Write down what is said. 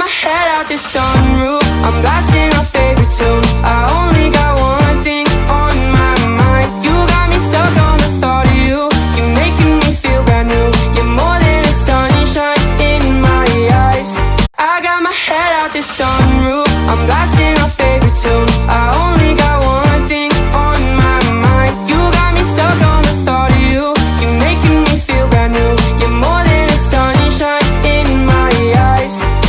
my head out the sunroof, I'm blasting our favorite tunes. I only got one thing on my mind. You got me stuck on the thought of you. You're making me feel brand new. You're more than a sunshine in my eyes. I got my head out the sunroof, I'm blasting